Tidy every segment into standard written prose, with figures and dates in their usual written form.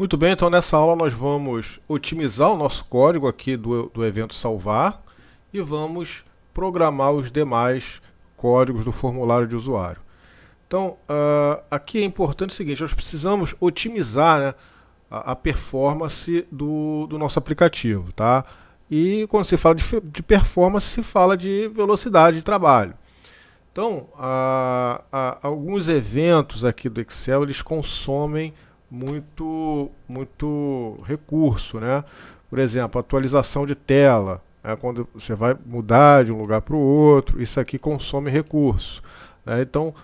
Muito bem, então nessa aula nós vamos otimizar o nosso código aqui do evento salvar e vamos programar os demais códigos do formulário de usuário. Então, aqui é importante o seguinte, nós precisamos otimizar, né, a performance do nosso aplicativo, tá? E quando se fala de performance, se fala de velocidade de trabalho. Então, alguns eventos aqui do Excel, eles consomem muito recurso, né? Por exemplo, atualização de tela, né? Quando você vai mudar de um lugar para o outro, isso aqui consome recurso, né? Então,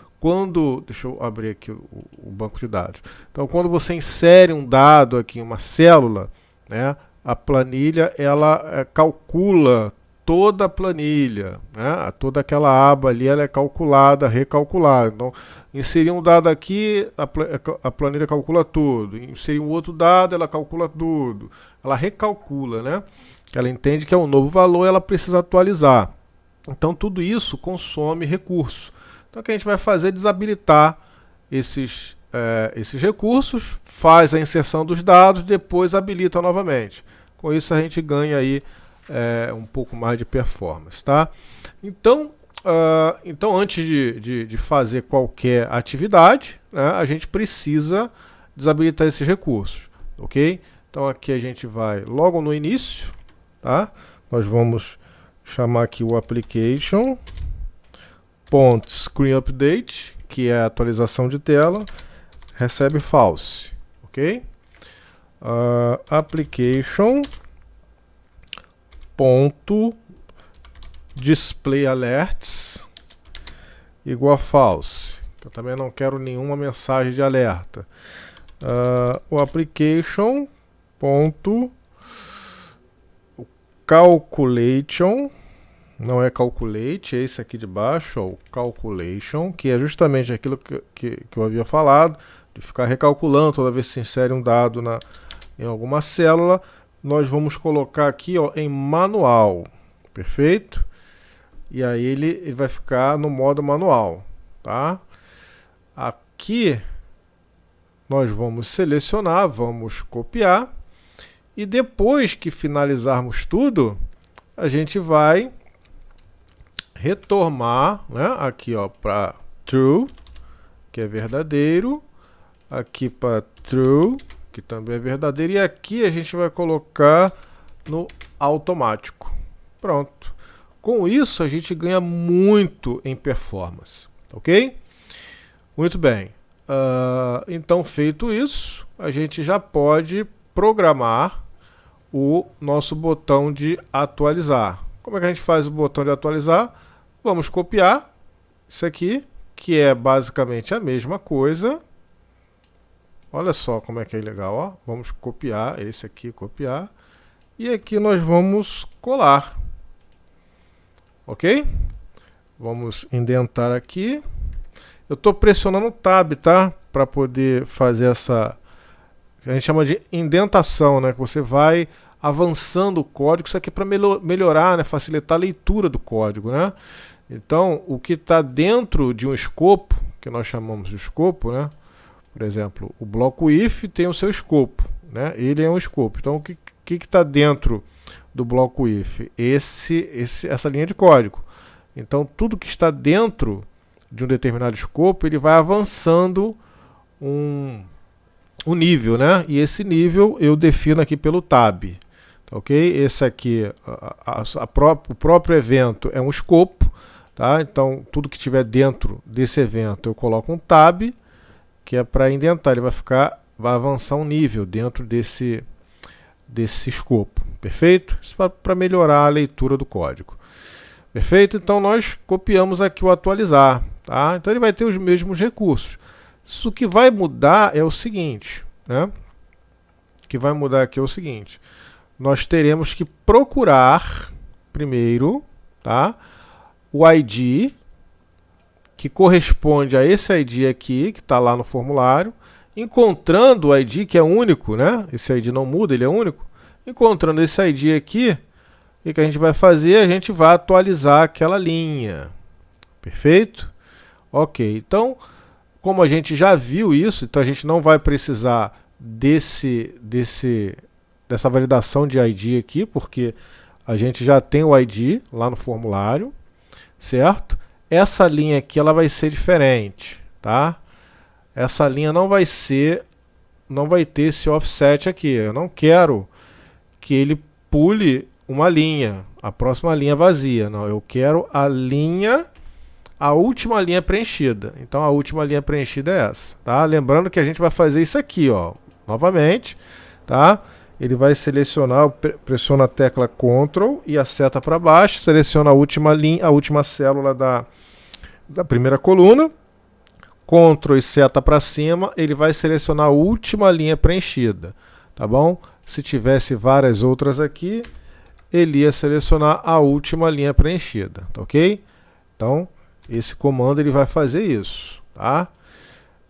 deixa eu abrir aqui o banco de dados. Então, quando você insere um dado aqui em uma célula, né? A planilha ela calcula toda a planilha, né? Toda aquela aba ali ela é calculada, recalculada. Então, inserir um dado aqui, a planilha calcula tudo. Inserir um outro dado, ela calcula tudo. Ela recalcula, né? Ela entende que é um novo valor, ela precisa atualizar. Então, tudo isso consome recurso. Então, o que a gente vai fazer é desabilitar esses recursos, faz a inserção dos dados, depois habilita novamente. Com isso, a gente ganha aí um pouco mais de performance, tá? Então, antes de fazer qualquer atividade, né, a gente precisa desabilitar esses recursos, ok? Então aqui a gente vai logo no início, tá? Nós vamos chamar aqui o application.screenUpdate, que é a atualização de tela, recebe false, ok? Application display alerts igual a false. Eu também não quero nenhuma mensagem de alerta. O application calculation, não é calculate, é esse aqui de baixo, o calculation, que é justamente aquilo que eu havia falado, de ficar recalculando toda vez que se insere um dado em alguma célula. Nós vamos colocar aqui em manual, perfeito? E aí ele vai ficar no modo manual, tá? Aqui nós vamos selecionar, vamos copiar e depois que finalizarmos tudo, a gente vai retornar, né? Aqui para true, que é verdadeiro, aqui para true, que também é verdadeiro, e aqui a gente vai colocar no automático. Pronto. Com isso a gente ganha muito em performance, ok? Muito bem. Então, feito isso, a gente já pode programar o nosso botão de atualizar. Como é que a gente faz o botão de atualizar? Vamos copiar isso aqui, que é basicamente a mesma coisa. Olha só como é que é legal, ó. Vamos copiar esse aqui, copiar. E aqui nós vamos colar. Ok? Vamos indentar aqui. Eu estou pressionando o Tab, tá? Para poder fazer essa... A gente chama de indentação, né? Que você vai avançando o código. Isso aqui é para melhorar, né? Facilitar a leitura do código, né? Então, o que está dentro de um escopo, que nós chamamos de escopo, né? Por exemplo, o bloco if tem o seu escopo, né? Ele é um escopo. Então, o que está dentro do bloco if? Essa linha de código. Então, tudo que está dentro de um determinado escopo, ele vai avançando um nível, né? E esse nível eu defino aqui pelo tab, ok? Esse aqui, o próprio evento é um escopo, tá? Então, tudo que estiver dentro desse evento, eu coloco um tab, que é para indentar, ele vai avançar um nível dentro desse escopo, perfeito? Isso para melhorar a leitura do código, perfeito? Então nós copiamos aqui o atualizar, tá? Então ele vai ter os mesmos recursos. Isso que vai mudar é o seguinte, né? O que vai mudar aqui é o seguinte, nós teremos que procurar primeiro, tá? O ID que corresponde a esse ID aqui, que está lá no formulário, encontrando o ID, que é único, né? Esse ID não muda, ele é único. Encontrando esse ID aqui, o que a gente vai fazer? A gente vai atualizar aquela linha. Perfeito? Ok, então, como a gente já viu isso, então a gente não vai precisar dessa validação de ID aqui, porque a gente já tem o ID lá no formulário, certo? Essa linha aqui ela vai ser diferente, tá? Essa linha não vai ter esse offset aqui. Eu não quero que ele pule uma linha, a próxima linha vazia. Não, eu quero a última linha preenchida. Então a última linha preenchida é essa, tá? Lembrando que a gente vai fazer isso aqui, ó, novamente, tá? Ele vai selecionar, pressiona a tecla Ctrl e a seta para baixo, seleciona a última linha, a última célula da primeira coluna, Ctrl e seta para cima, ele vai selecionar a última linha preenchida, tá bom? Se tivesse várias outras aqui, ele ia selecionar a última linha preenchida, tá ok? Então, esse comando ele vai fazer isso, tá?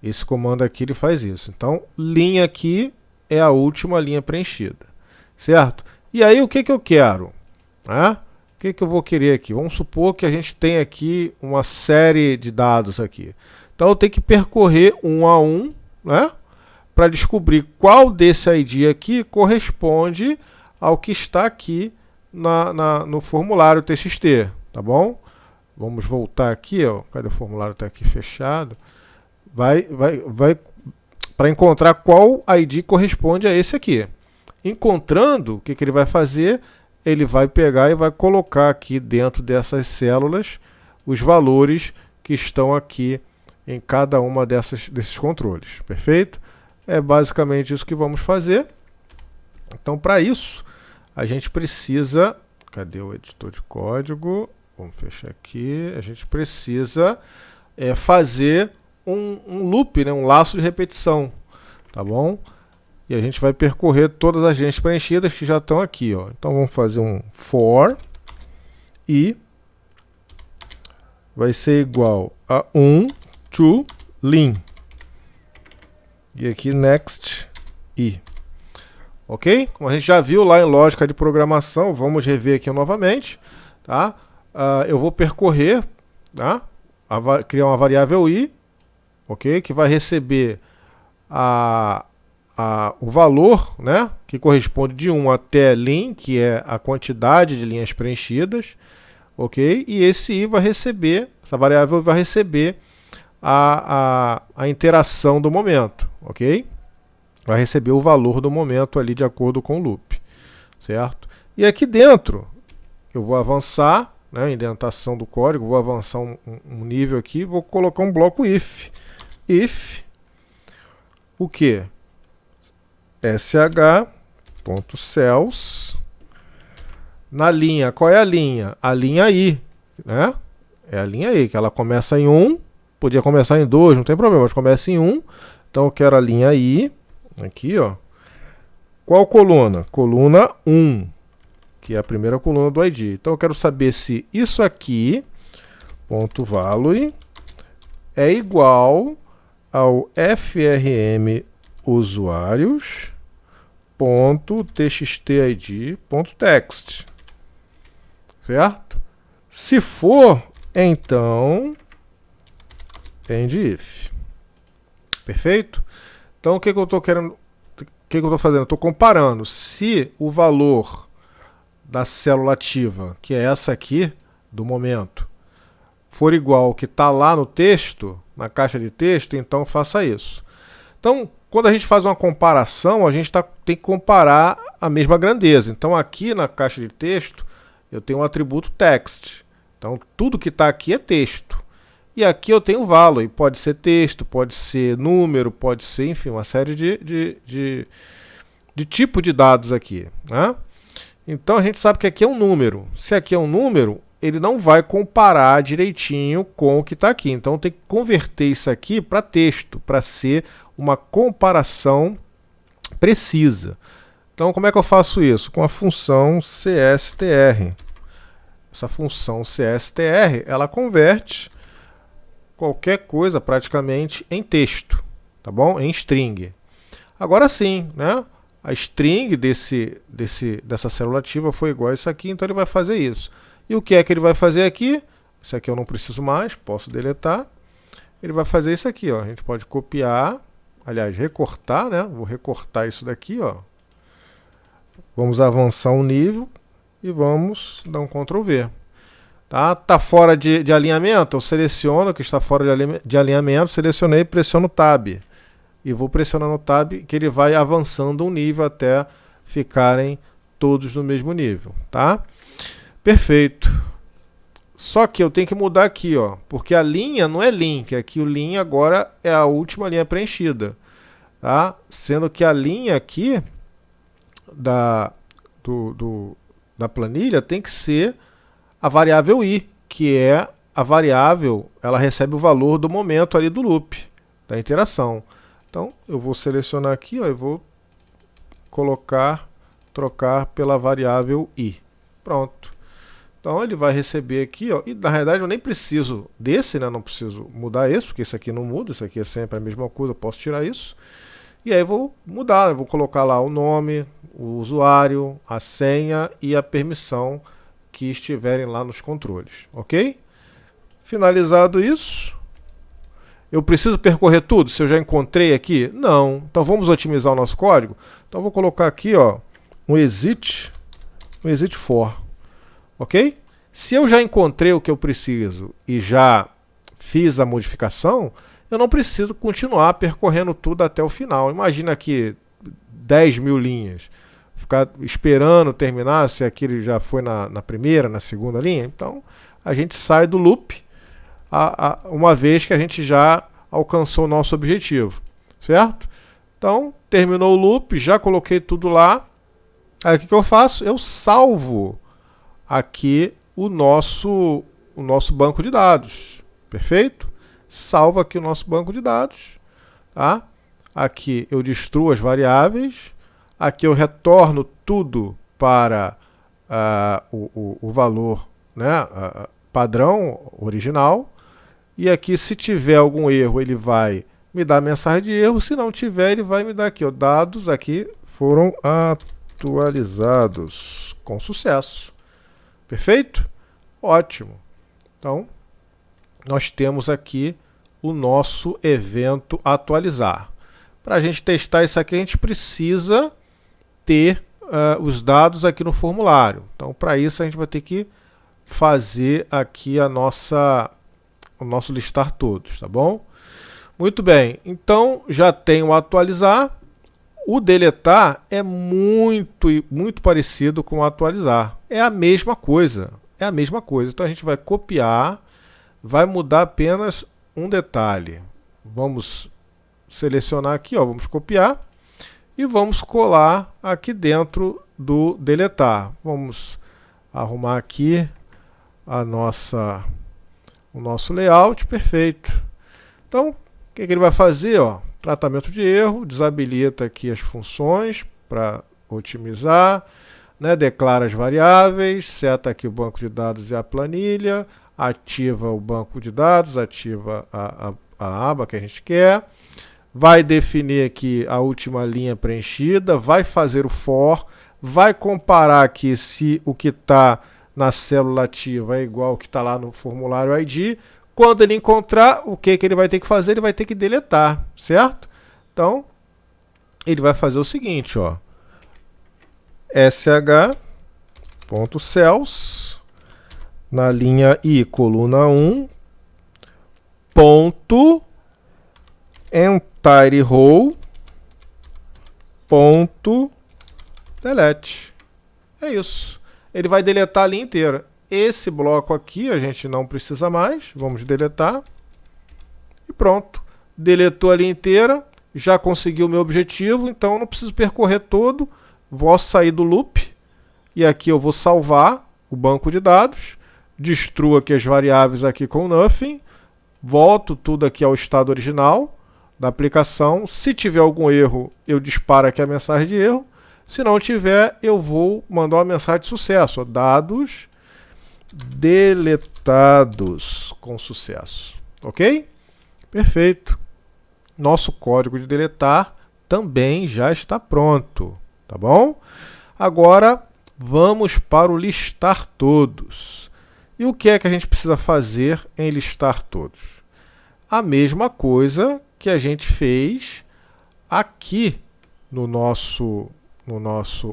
Esse comando aqui ele faz isso. Então, linha aqui é a última linha preenchida, certo? E aí, o que eu quero? Né? O que eu vou querer aqui? Vamos supor que a gente tem aqui uma série de dados aqui. Então, eu tenho que percorrer um a um, né? Para descobrir qual desse ID aqui corresponde ao que está aqui no formulário TXT, tá bom? Vamos voltar aqui, ó. Cadê o formulário? Está aqui fechado. Vai para encontrar qual ID corresponde a esse aqui. Encontrando, o que ele vai fazer? Ele vai pegar e vai colocar aqui dentro dessas células os valores que estão aqui em cada uma desses controles. Perfeito? É basicamente isso que vamos fazer. Então, para isso, a gente precisa... Cadê o editor de código? Vamos fechar aqui. A gente precisa fazer um loop, né? Um laço de repetição. Tá bom? E a gente vai percorrer todas as linhas preenchidas que já estão aqui, ó. Então, vamos fazer um for i vai ser igual a 1 to lim. E aqui next i. Ok? Como a gente já viu lá em lógica de programação, vamos rever aqui novamente. Tá? Eu vou percorrer, tá? Criar uma variável i, ok? Que vai receber o valor, né? Que corresponde de 1 até lim, que é a quantidade de linhas preenchidas. Ok? E esse i vai receber, essa variável vai receber a interação do momento, ok? Vai receber o valor do momento ali de acordo com o loop, certo? E aqui dentro, eu vou avançar, né, indentação do código, vou avançar um nível aqui, vou colocar um bloco if. If, o que? sh.cells, na linha, qual é a linha? A linha i, né? É a linha i, que ela começa em 1, podia começar em 2, não tem problema, mas começa em 1, então eu quero a linha i, aqui, ó. Qual coluna? Coluna 1, que é a primeira coluna do ID. Então eu quero saber se isso aqui, ponto value, é igual ao frm usuários ponto txtid ponto text, certo? Se for, então end if. Perfeito? Então o que eu estou querendo, o que eu estou fazendo? Estou comparando se o valor da célula ativa, que é essa aqui do momento, for igual ao que está lá no texto, na caixa de texto, então faça isso. Então, quando a gente faz uma comparação, a gente tem que comparar a mesma grandeza. Então, aqui na caixa de texto, eu tenho um atributo text. Então, tudo que está aqui é texto. E aqui eu tenho value. Pode ser texto, pode ser número, pode ser, enfim, uma série de tipo de dados aqui, né? Então, a gente sabe que aqui é um número. Se aqui é um número, ele não vai comparar direitinho com o que está aqui. Então, tem que converter isso aqui para texto, para ser uma comparação precisa. Então, como é que eu faço isso? Com a função CSTR. Essa função CSTR, ela converte qualquer coisa praticamente em texto, tá bom? Em string. Agora sim, né? A string dessa célula ativa foi igual a isso aqui, então ele vai fazer isso. E o que é que ele vai fazer aqui? Isso aqui eu não preciso mais, posso deletar. Ele vai fazer isso aqui, ó. A gente pode copiar aliás, recortar, né? Vou recortar isso daqui, ó. Vamos avançar um nível e vamos dar um Ctrl V. Tá fora de alinhamento? Eu seleciono que está fora de alinhamento, selecionei e pressiono Tab. E vou pressionando o Tab que ele vai avançando um nível até ficarem todos no mesmo nível, tá? Perfeito. Só que eu tenho que mudar aqui, ó, porque a linha não é link, aqui o linha agora é a última linha preenchida, tá? Sendo que a linha aqui da planilha tem que ser a variável i, que é a variável, ela recebe o valor do momento ali do loop, da interação. Então, eu vou selecionar aqui, ó, e vou trocar pela variável i. Pronto. Então, ele vai receber aqui, ó, e na realidade eu nem preciso desse, né, não preciso mudar esse, porque esse aqui não muda, isso aqui é sempre a mesma coisa, eu posso tirar isso. E aí eu vou mudar, eu vou colocar lá o nome, o usuário, a senha e a permissão que estiverem lá nos controles, ok? Finalizado isso, eu preciso percorrer tudo? Se eu já encontrei aqui? Não. Então vamos otimizar o nosso código? Então eu vou colocar aqui, ó, um exit for, ok? Se eu já encontrei o que eu preciso e já fiz a modificação, eu não preciso continuar percorrendo tudo até o final. Imagina aqui 10 mil linhas. Ficar esperando terminar, se aquele já foi na primeira, na segunda linha. Então, a gente sai do loop uma vez que a gente já alcançou o nosso objetivo, certo? Então, terminou o loop, já coloquei tudo lá. Aí o que eu faço? Eu salvo aqui o nosso banco de dados, perfeito? Salvo aqui o nosso banco de dados, tá? Aqui eu destruo as variáveis. Aqui eu retorno tudo para o valor, né, padrão original. E aqui, se tiver algum erro, ele vai me dar mensagem de erro. Se não tiver, ele vai me dar aqui, ó, dados aqui foram atualizados com sucesso. Perfeito? Ótimo. Então, nós temos aqui o nosso evento atualizar. Para a gente testar isso aqui, a gente precisa ter os dados aqui no formulário. Então, para isso, a gente vai ter que fazer aqui o nosso listar todos, tá bom? Muito bem, então já tem o atualizar. O deletar é muito parecido com o atualizar. É a mesma coisa, Então, a gente vai copiar, vai mudar apenas um detalhe. Vamos selecionar aqui, ó, vamos copiar. E vamos colar aqui dentro do deletar. Vamos arrumar aqui o nosso layout, perfeito. Então, o que ele vai fazer? Ó, tratamento de erro, desabilita aqui as funções para otimizar, né, declara as variáveis, seta aqui o banco de dados e a planilha, ativa o banco de dados, ativa a aba que a gente quer. Vai definir aqui a última linha preenchida, vai fazer o for, vai comparar aqui se o que está na célula ativa é igual ao que está lá no formulário ID. Quando ele encontrar, o que ele vai ter que fazer? Ele vai ter que deletar, certo? Então, ele vai fazer o seguinte, ó, sh.cells, na linha I, coluna 1, ponto, entire row, ponto, delete. É isso. Ele vai deletar a linha inteira. Esse bloco aqui a gente não precisa mais. Vamos deletar. E pronto. Deletou a linha inteira. Já consegui o meu objetivo. Então eu não preciso percorrer todo. Vou sair do loop. E aqui eu vou salvar o banco de dados. Destruo aqui as variáveis aqui com nothing. Volto tudo aqui ao estado original da aplicação. Se tiver algum erro, eu disparo aqui a mensagem de erro. Se não tiver, eu vou mandar uma mensagem de sucesso. Dados deletados com sucesso. Ok? Perfeito. Nosso código de deletar também já está pronto. Tá bom? Agora, vamos para o listar todos. E o que é que a gente precisa fazer em listar todos? A mesma coisa que a gente fez aqui no nosso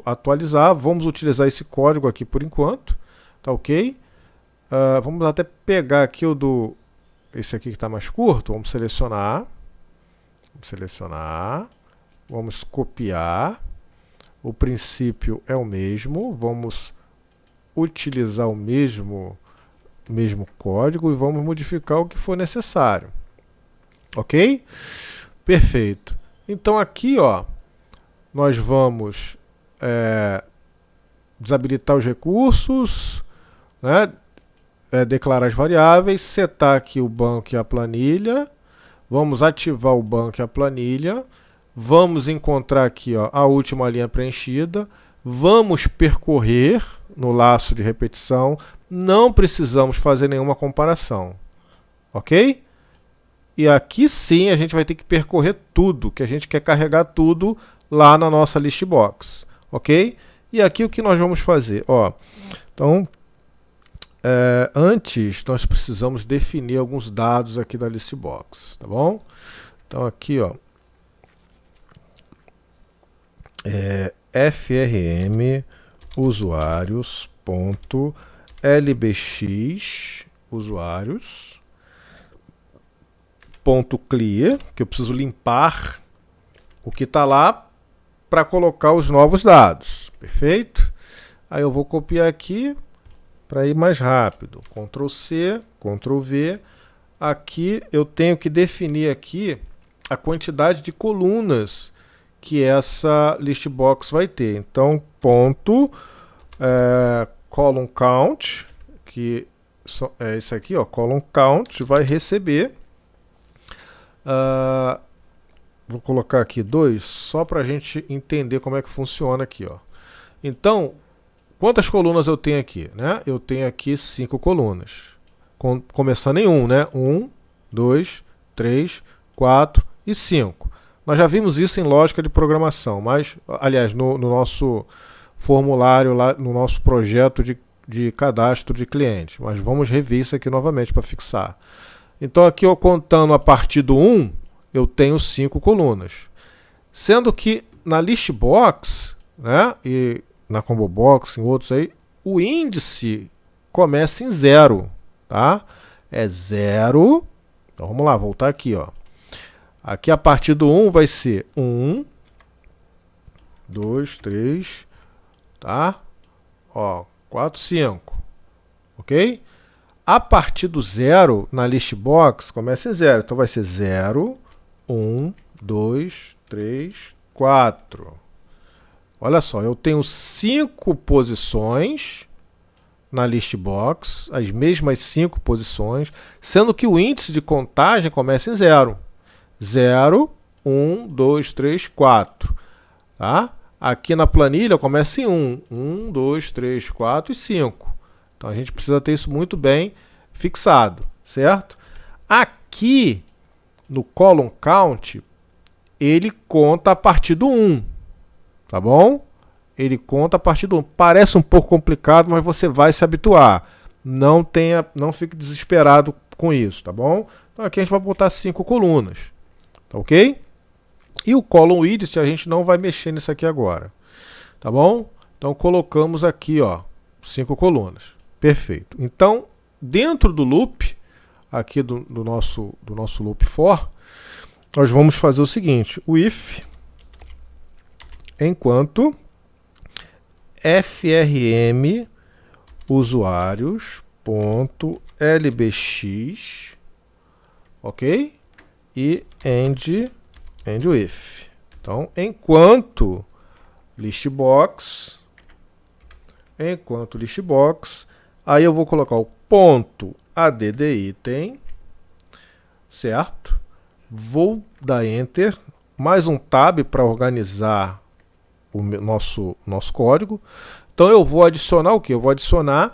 atualizar, vamos utilizar esse código aqui por enquanto, tá ok? Vamos até pegar aqui esse aqui que está mais curto, vamos selecionar, vamos copiar, o princípio é o mesmo, vamos utilizar o mesmo código e vamos modificar o que for necessário, ok? Perfeito. Então aqui, ó, nós vamos desabilitar os recursos, né? Declarar as variáveis, setar aqui o banco e a planilha, vamos ativar o banco e a planilha, vamos encontrar aqui, ó, a última linha preenchida, vamos percorrer no laço de repetição, não precisamos fazer nenhuma comparação, ok? E aqui sim a gente vai ter que percorrer tudo, que a gente quer carregar tudo lá na nossa list box, ok? E aqui o que nós vamos fazer, ó, então antes nós precisamos definir alguns dados aqui da list box, tá bom? Então aqui, ó, frm usuários.lbx usuários.clear, que eu preciso limpar o que está lá para colocar os novos dados, perfeito? Aí eu vou copiar aqui para ir mais rápido, Ctrl C, Ctrl V. Aqui eu tenho que definir aqui a quantidade de colunas que essa list box vai ter. Então, ponto column count, que é isso aqui, ó, column count, vai receber. Vou colocar aqui 2, só para a gente entender como é que funciona aqui, ó. Então, quantas colunas eu tenho aqui, né? Eu tenho aqui 5 colunas, começando em 1, né? 1, 2, 3, 4 e 5. Nós já vimos isso em lógica de programação, mas, aliás, no nosso formulário, lá no nosso projeto de cadastro de cliente. Mas vamos rever isso aqui novamente para fixar. Então, aqui, eu contando a partir do 1, eu tenho 5 colunas. Sendo que na list box, né, e na combo box, em outros aí, o índice começa em 0, tá? É 0. Então, vamos lá, voltar aqui, ó. Aqui a partir do 1 vai ser 1, 2, 3, tá? Ó, 4, 5, ok? A partir do 0, na list box, começa em 0. Então vai ser 0, 1, 2, 3, 4. Olha só, eu tenho 5 posições na list box, as mesmas 5 posições, sendo que o índice de contagem começa em 0. 0, 1, 2, 3, 4. Tá? Aqui na planilha começa em 1. 1, 2, 3, 4 e 5. Então a gente precisa ter isso muito bem fixado, certo? Aqui no column count, ele conta a partir do 1. Tá bom? Ele conta a partir do 1. Parece um pouco complicado, mas você vai se habituar. Não fique desesperado com isso, tá bom? Então aqui a gente vai botar 5 colunas. Tá ok? E o column width a gente não vai mexer nisso aqui agora. Tá bom? Então colocamos aqui, ó, 5 colunas. Perfeito. Então, dentro do loop, aqui do nosso loop for, nós vamos fazer o seguinte: o if enquanto frm usuários.lbx, ok? E end if. Então, enquanto list box, aí eu vou colocar o ponto add item, certo? Vou dar enter, mais um tab para organizar o nosso código. Então eu vou adicionar o que? Eu vou adicionar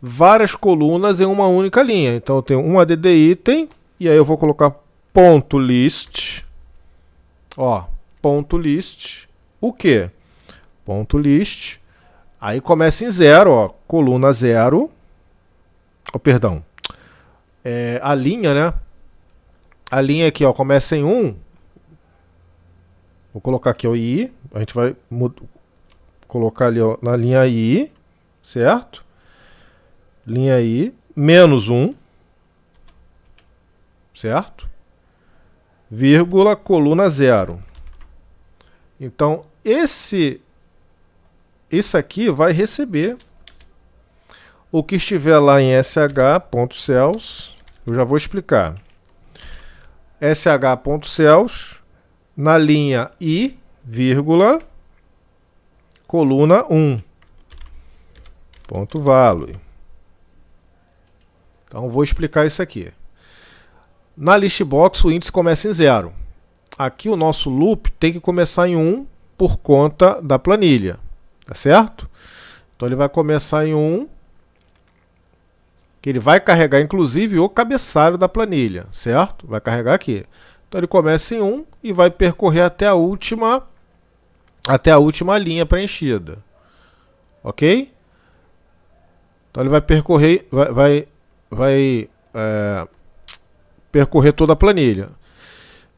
várias colunas em uma única linha. Então eu tenho um add item, e aí eu vou colocar ponto list, ó, ponto list, o que? Ponto list, aí começa em 0, ó, coluna 0, perdão, a linha, né? A linha aqui, ó, começa em 1, Vou colocar aqui o I, a gente vai colocar ali ó, na linha I, certo? Linha I, menos 1, certo? Vírgula, coluna 0. Então, esse aqui vai receber o que estiver lá em sh.cells, eu já vou explicar. sh.cells, na linha I, vírgula, coluna 1, ponto value. Então, vou explicar isso aqui. Na listbox, o índice começa em 0. Aqui o nosso loop tem que começar em 1 por conta da planilha, tá certo? Então, ele vai começar em 1, que ele vai carregar, inclusive, o cabeçalho da planilha, certo? Vai carregar aqui. Então, ele começa em 1 e vai percorrer até a última linha preenchida, ok? Então, ele vai percorrer, percorrer toda a planilha,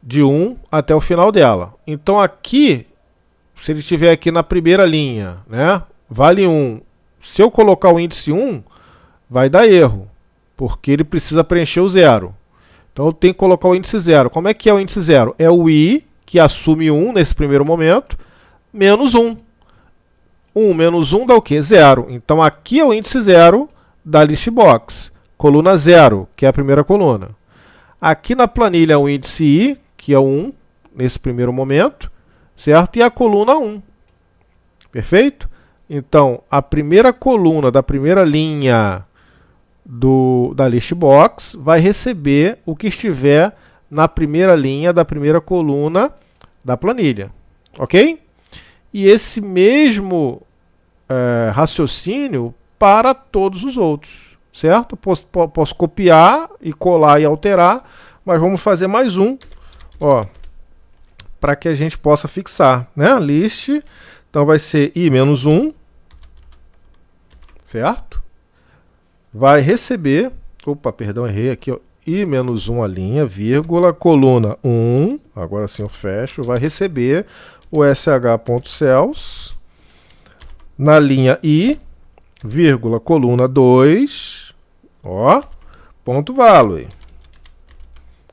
de 1 até o final dela. Então, aqui, se ele estiver aqui na primeira linha, né, vale 1. Se eu colocar o índice 1, vai dar erro, porque ele precisa preencher o 0. Então, eu tenho que colocar o índice 0. Como é que é o índice 0? É o I, que assume 1 nesse primeiro momento, menos 1. 1 menos 1 dá o quê? 0. Então, aqui é o índice 0 da listbox. Coluna 0, que é a primeira coluna. Aqui na planilha o índice I, que é o 1, nesse primeiro momento, certo? E a coluna 1. Perfeito? Então, a primeira coluna da primeira linha da listbox vai receber o que estiver na primeira linha da primeira coluna da planilha. Ok? E esse mesmo raciocínio para todos os outros. Certo? Posso copiar e colar e alterar, mas vamos fazer mais um, ó, para que a gente possa fixar, né? List, então vai ser i-1, certo? Vai receber, opa, perdão, errei aqui, ó, i-1 a linha, vírgula, coluna 1, agora sim eu fecho, vai receber o sh.cells na linha i, vírgula, coluna 2, ó, ponto value,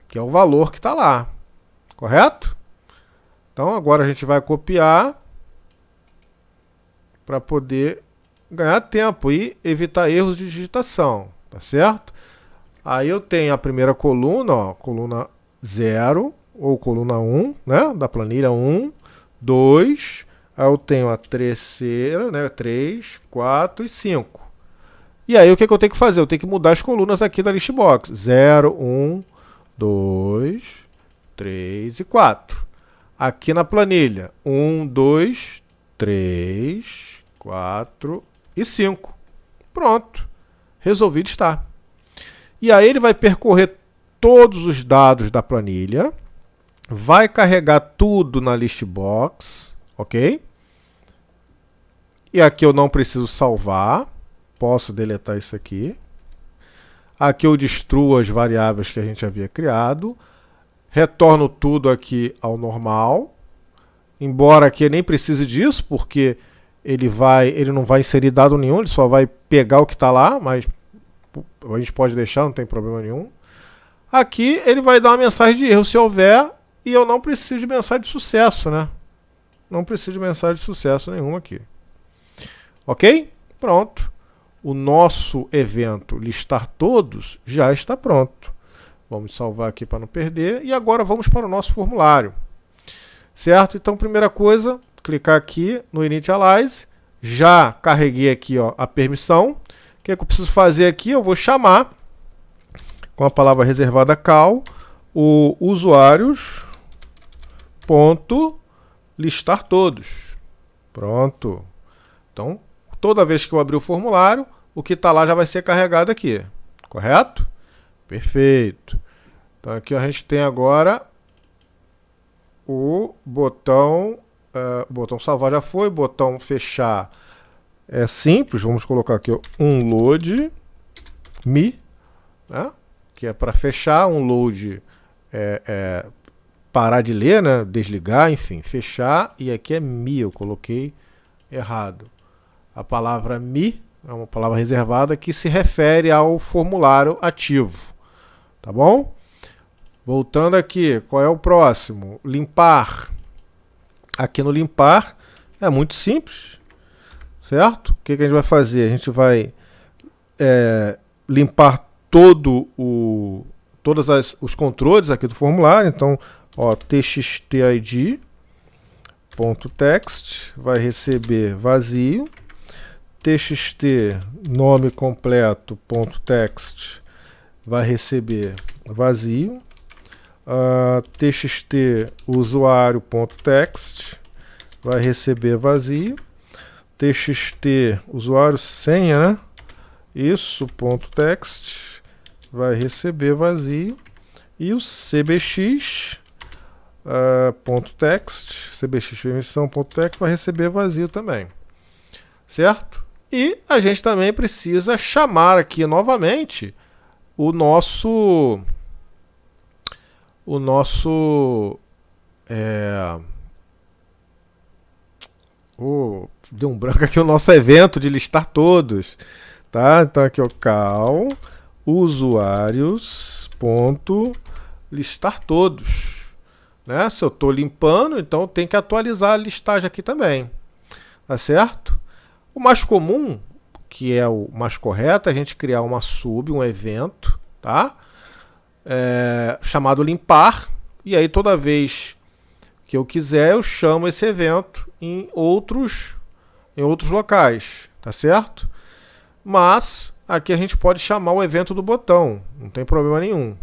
que é o valor que está lá, correto? Então, agora a gente vai copiar para poder ganhar tempo e evitar erros de digitação, tá certo? Aí eu tenho a primeira coluna, ó, coluna 0 ou coluna 1, né, da planilha 1, 2, aí eu tenho a terceira, né, 3, 4 e 5. E aí o que eu tenho que fazer? Eu tenho que mudar as colunas aqui da listbox. 0, 1, 2, 3 e 4. Aqui na planilha, 1, 2, 3, 4 e 5. Pronto. Resolvido está. E aí ele vai percorrer todos os dados da planilha, vai carregar tudo na listbox, ok? E aqui eu não preciso salvar. Posso deletar isso aqui. Aqui eu destruo as variáveis que a gente havia criado. Retorno tudo aqui ao normal. Embora aqui eu nem precise disso, porque ele não vai inserir dado nenhum, ele só vai pegar o que está lá, mas a gente pode deixar, não tem problema nenhum. Aqui ele vai dar uma mensagem de erro se houver, e eu não preciso de mensagem de sucesso, né? Não preciso de mensagem de sucesso nenhuma aqui. Ok? Pronto. O nosso evento listar todos já está pronto. Vamos salvar aqui para não perder. E agora vamos para o nosso formulário. Certo? Então, primeira coisa, clicar aqui no Initialize. Já carreguei aqui, ó, a permissão. O que eu preciso fazer aqui? Eu vou chamar, com a palavra reservada cal, o usuários ponto listar todos. Pronto. Então, toda vez que eu abrir o formulário, o que está lá já vai ser carregado aqui. Correto? Perfeito. Então aqui a gente tem agora o botão salvar já foi, botão fechar é simples, vamos colocar aqui ó, unload me, né? Que é para fechar, unload parar de ler, né? Desligar, enfim, fechar. E aqui é me, eu coloquei errado. A palavra me é uma palavra reservada que se refere ao formulário ativo. Tá bom? Voltando aqui, qual é o próximo? Limpar. Aqui no limpar é muito simples, certo? O que a gente vai fazer? A gente vai limpar todos os controles aqui do formulário. Então, ó, txtid.text vai receber vazio. Txt nome completo.text vai receber vazio. Txt usuário.text vai receber vazio. Txt usuário senha, né? Isso, .text vai receber vazio. E o cbx .text, cbx permissão.text vai receber vazio também, certo? E a gente também precisa chamar aqui novamente o nosso deu um branco aqui, o nosso evento de listar todos, tá? Então aqui o cal usuários ponto listar todos, né? Se eu estou limpando, então tem que atualizar a listagem aqui também, tá certo? O mais comum, que é o mais correto, é a gente criar um evento, tá? Chamado limpar, e aí toda vez que eu quiser eu chamo esse evento em outros locais, tá certo? Mas aqui a gente pode chamar o evento do botão, não tem problema nenhum.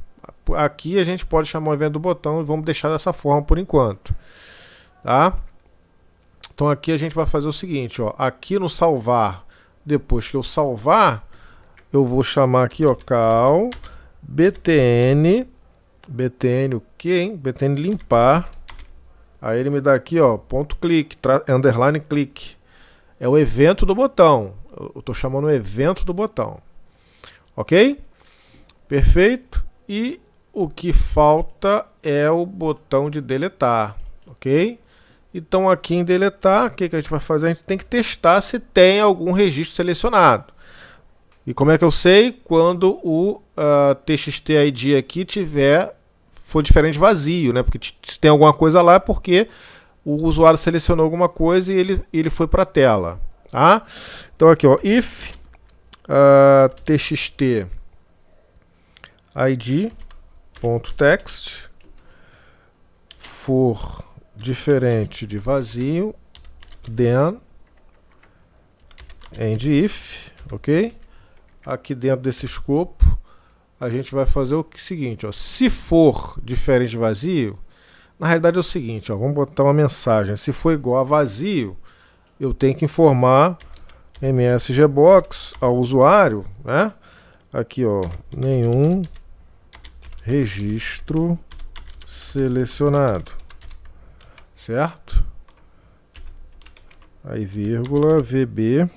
Aqui a gente pode chamar o evento do botão e vamos deixar dessa forma por enquanto, tá? Então aqui a gente vai fazer o seguinte, ó, aqui no salvar, depois que eu salvar, eu vou chamar aqui, ó, cal btn o que, hein? Btn limpar. Aí ele me dá aqui, ó, ponto clique, underline clique. É o evento do botão. Eu estou chamando o evento do botão. Ok? Perfeito. E o que falta é o botão de deletar. Ok? Então aqui em deletar, o que a gente vai fazer? A gente tem que testar se tem algum registro selecionado. E como é que eu sei? Quando o txtid aqui for diferente vazio, né? Porque se tem alguma coisa lá é porque o usuário selecionou alguma coisa e ele foi para a tela. Tá? Então aqui, ó, if txtid.text for diferente de vazio, then end if, ok? Aqui dentro desse escopo a gente vai fazer o seguinte, ó, se for diferente de vazio, na realidade é o seguinte, ó, vamos botar uma mensagem, se for igual a vazio, eu tenho que informar msgbox ao usuário, né? Aqui, ó, nenhum registro selecionado, certo? Aí vírgula vb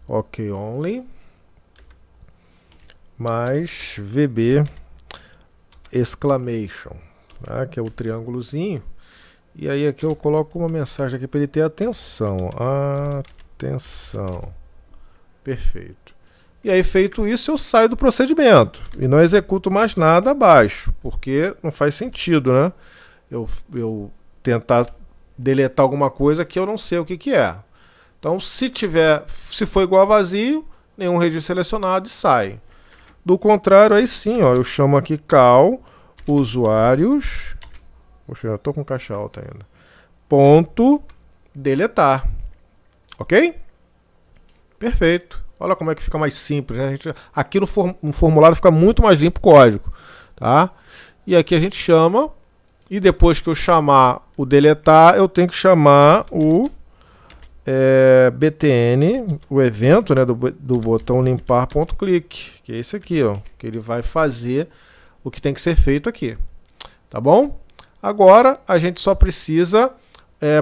ok only mais vb exclamation, tá? Que é o triângulozinho. E aí aqui eu coloco uma mensagem aqui para ele ter atenção. Atenção. Perfeito. E aí feito isso eu saio do procedimento e não executo mais nada abaixo, porque não faz sentido, né? Eu tentar deletar alguma coisa que eu não sei o que é. Então se for igual a vazio, nenhum registro selecionado e sai. Do contrário, aí sim, ó, eu chamo aqui cal usuários. Poxa, eu tô com caixa alta ainda. Ponto deletar. Ok? Perfeito. Olha como é que fica mais simples, né? Aqui no formulário fica muito mais limpo o código, tá? E aqui a gente chama, e depois que eu chamar o deletar, eu tenho que chamar o btn, o evento, né, do botão limpar.click, que é esse aqui, ó, que ele vai fazer o que tem que ser feito aqui, tá bom? Agora a gente só precisa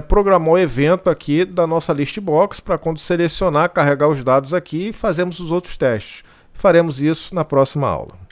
programar o evento aqui da nossa list box para quando selecionar, carregar os dados aqui e fazermos os outros testes. Faremos isso na próxima aula.